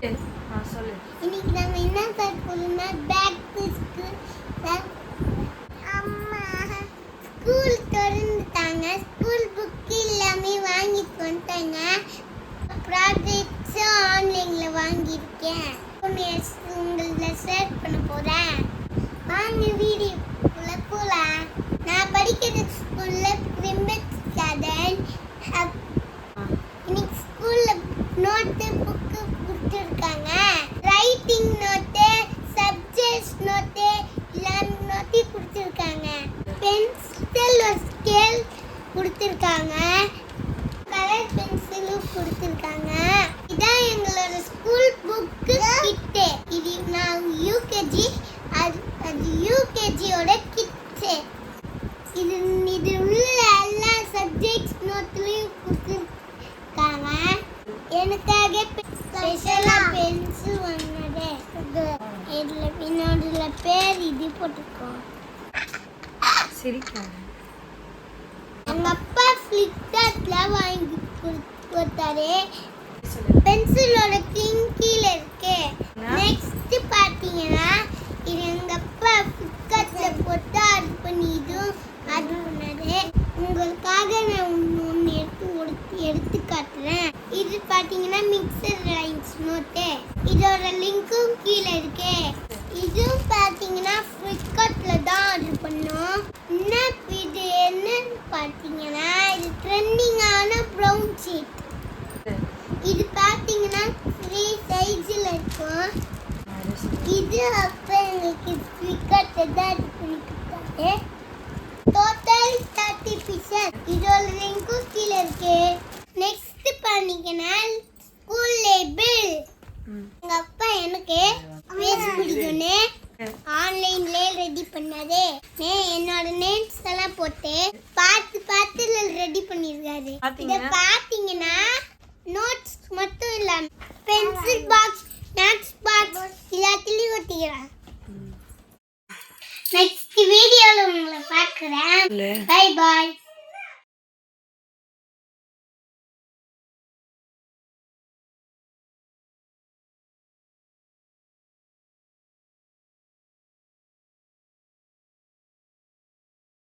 சொல்லு. இன்னைக்கு நம்ம என்ன பார்க்க போறோம்னா பேக் டு ஸ்கூல். அம்மா ஸ்கூல் திறந்துட்டாங்க. ஸ்கூல் புக் எல்லாமே வாங்கிட்டு வந்துட்டாங்க. ப்ராஜெக்ட்ஸும் ஆன்லைன்ல வாங்கியிருக்கேன். உங்களை ஷேர் பண்ண போறேன். வாங்க வீடியோக்குள்ள போலாம். நான் படிக்கிற ஸ்கூல்ல பிரிம்பெட்ஸ் கார்டன். இன்னைக்கு ஸ்கூல்ல நோட்டு புக்கு கொடுத்துருக்காங்க. ரைட்டிங் நோட்டு, சப்ஜெக்ட்ஸ் நோட்டு, எல்லாமே நோட்டு கொடுத்துருக்காங்க. பென்சில் ஸ்கேல் கொடுத்துருக்காங்க. கலர் பென்சிலும் கொடுத்துருக்காங்க. இதான் எங்களோட ஸ்கூல் புக்கு கிட்டு. இது நான் யூகேஜி, அது யூகேஜியோட கிட்டு. இது உள்ள எல்லா சப்ஜெக்ட்ஸ் நோட்லையும் கொடுத்துருக்காங்க. எனக்காக ஸ்பெஷலா பென்சில் வாங்கினது. இதுல பின்னாடில பேர் இது போட்டுருக்கோம். சிரிக்காத. எங்க அப்பா ஃபிளிப்கார்ட்ல வாங்கி கொடுத்தாரு. பென்சிலோட கிங் கீழே இருக்கு. நெக்ஸ்ட் பாத்தீங்கன்னா இது எங்க அப்பா ஃபிளிப்கார்ட்ல போட்டு ஆர்டர் பண்ணி இதுவும் ஆர்டர் பண்ணாரு. உங்களுக்காக நான் ஒன்று எடுத்து காட்டுறேன். இது பாத்தீங்கன்னா மிக்சர் லைன்ஸ் நோட்டு. இதோட லிங்க்கும் கீழே இருக்கு. இதுவும் பாத்தீங்கன்னா ஃபிளிப்கார்ட்ல தான் ஆர்டர் பண்ணோம். இது என்னன்னு பாத்தீங்கன்னா இது ட்ரெண்டிங்கான ப்ரௌன் ஷீட். இது பாத்தீங்கன்னா 3 சைஸ்ல இருக்கும். இது அப்ப எங்களுக்கு ஃபிளிப்கார்ட்ல தான் ஆர்டர் பண்ணி கொடுத்தாரு. Total 30 pieces. இதோட லிங்க்கும் கீழே இருக்கு. நெக்ஸ்ட் பாத்தீங்கன்னா ஸ்கூல் லேபிள். எங்க அப்பா எனக்கு ஃபேஸ் பிடிக்கும்னு ஆன்லைன்ல ரெடி பண்ணாரு. என்னோட நேம்ஸ் எல்லாம் போட்டு பார்த்து ரெடி பண்ணிருக்காரு. இத பாத்தீங்கன்னா நோட்ஸ் மட்டும் இல்ல பென்சில் பாக்ஸ்